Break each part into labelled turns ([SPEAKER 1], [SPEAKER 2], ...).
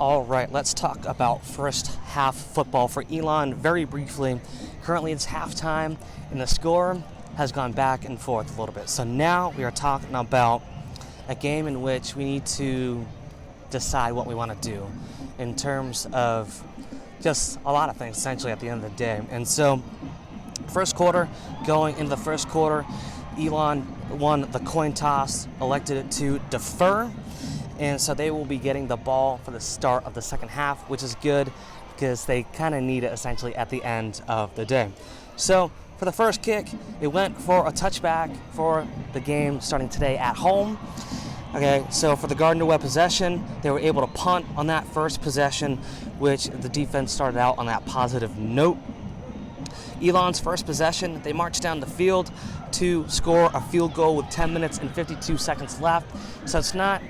[SPEAKER 1] All right, let's talk about first half football for Elon very briefly. Currently it's halftime and the score has gone back and forth a little bit. So now we are talking about a game in which we need to decide what we want to do in terms of just a lot of things essentially at the end of the day. And so first quarter, going into the first quarter, Elon won the coin toss, elected it to defer. And so they will be getting the ball for the start of the second half, which is good because they kind of need it essentially at the end of the day. So for the first kick, it went for a touchback for the game starting today at home. Okay, so for the Gardner-Webb possession, they were able to punt on that first possession, which the defense started out on that positive note. Elon's first possession, they marched down the field to score a field goal with 10 minutes and 52 seconds left. So it's not...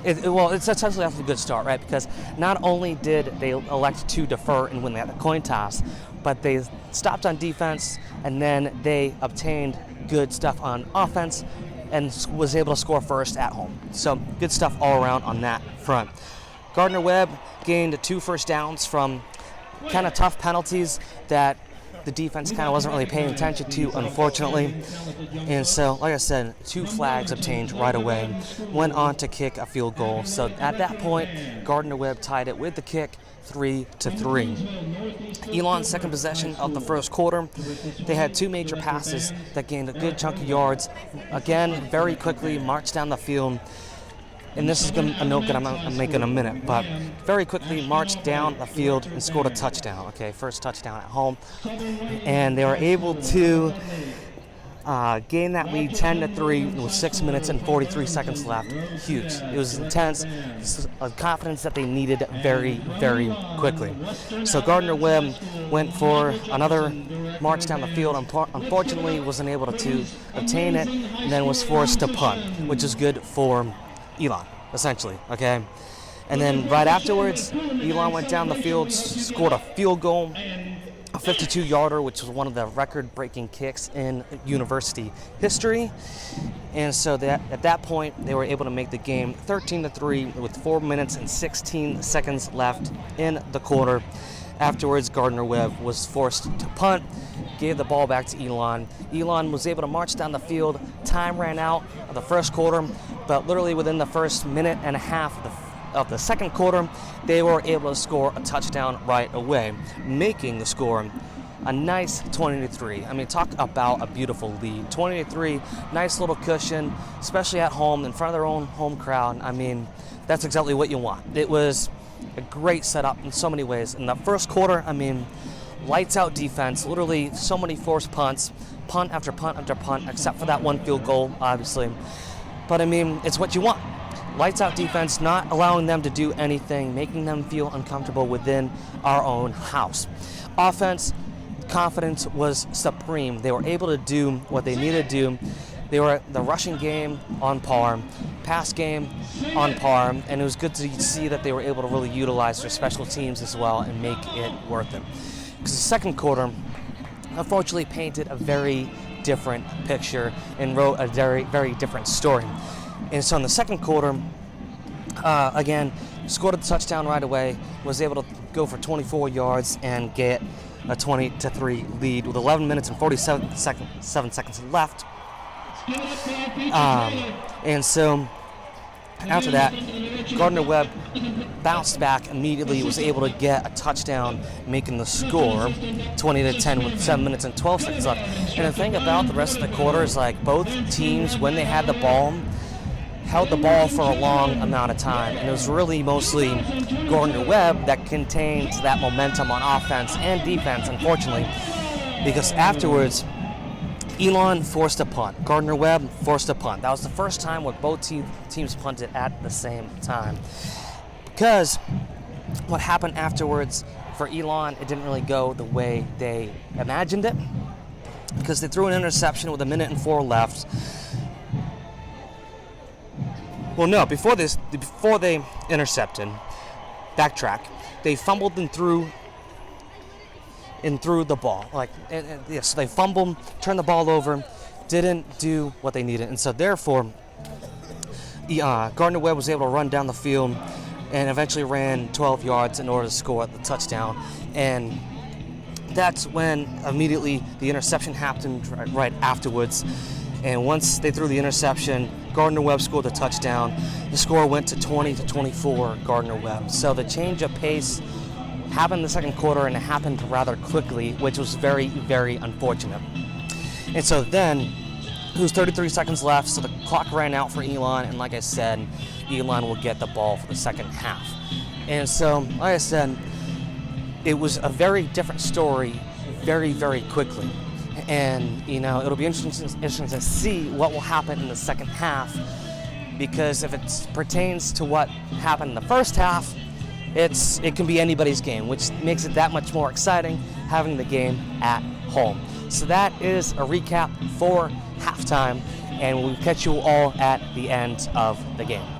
[SPEAKER 1] it's essentially off a good start, right? Because not only did they elect to defer and win that coin toss, but they stopped on defense and then they obtained good stuff on offense and was able to score first at home. So good stuff all around on that front. Gardner-Webb gained 2 first downs from kind of tough penalties that the defense kind of wasn't really paying attention to, unfortunately. And so, like I said, 2 flags obtained right away, went on to kick a field goal. So at that point, Gardner-Webb tied it with the kick 3-3. Elon's second possession of the first quarter, they had 2 major passes that gained a good chunk of yards. Again, very quickly marched down the field. And this is a note that I'm making in a minute, but very quickly marched down the field and scored a touchdown. Okay, first touchdown at home. And they were able to gain that lead 10-3 with 6 minutes and 43 seconds left. Huge. It was intense. A confidence that they needed very, very quickly. So Gardner-Webb went for another march down the field. Unfortunately, wasn't able to obtain it, and then was forced to punt, which is good for Elon, essentially, okay? And then right afterwards, Elon went down the field, scored a field goal, a 52-yarder, which was one of the record-breaking kicks in university history. And so at that point, they were able to make the game 13-3 with 4 minutes and 16 seconds left in the quarter. Afterwards, Gardner-Webb was forced to punt, gave the ball back to Elon. Elon was able to march down the field. Time ran out of the first quarter, but literally within the first minute and a half of the second quarter, they were able to score a touchdown right away, making the score a nice 20-3. I mean, talk about a beautiful lead. 20-3, nice little cushion, especially at home in front of their own home crowd. I mean, that's exactly what you want. It was a great setup in so many ways. In the first quarter, I mean, lights out defense, literally so many forced punts, punt after punt after punt, except for that one field goal, obviously. But I mean, it's what you want. Lights out defense, not allowing them to do anything, making them feel uncomfortable within our own house. Offense, confidence was supreme. They were able to do what they needed to do. They were the rushing game on par, pass game on par, and it was good to see that they were able to really utilize their special teams as well and make it worth it. Because the second quarter, unfortunately, painted a very different picture and wrote a very, very different story. And so in the second quarter, again, scored a touchdown right away, was able to go for 24 yards and get a 20-3 lead with 11 minutes and 47 seconds left. And so after that, Gardner-Webb bounced back immediately, was able to get a touchdown, making the score 20-10 with 7 minutes and 12 seconds left. And the thing about the rest of the quarter is, like, both teams, when they had the ball, held the ball for a long amount of time. And it was really mostly Gardner-Webb that contained that momentum on offense and defense, unfortunately, because afterwards, Elon forced a punt. Gardner-Webb forced a punt. That was the first time where both teams punted at the same time. Because what happened afterwards for Elon, it didn't really go the way they imagined it. Because they threw an interception with 1:04 left. Well, no, before they intercepted, backtrack, they fumbled and threw the ball. So they fumbled, turned the ball over, didn't do what they needed. And so therefore, Gardner-Webb was able to run down the field, and eventually ran 12 yards in order to score the touchdown. And that's when immediately the interception happened right afterwards. And once they threw the interception, Gardner-Webb scored the touchdown. The score went to 20-24 Gardner-Webb. So the change of pace happened in the second quarter, and it happened rather quickly, which was very, very unfortunate. And so then, it was 33 seconds left, so the clock ran out for Elon, and like I said, Elon will get the ball for the second half. And so, like I said, it was a very different story very, very quickly. And, you know, it'll be interesting to see what will happen in the second half, because if it pertains to what happened in the first half, it can be anybody's game, which makes it that much more exciting having the game at home. So that is a recap for halftime, and we'll catch you all at the end of the game.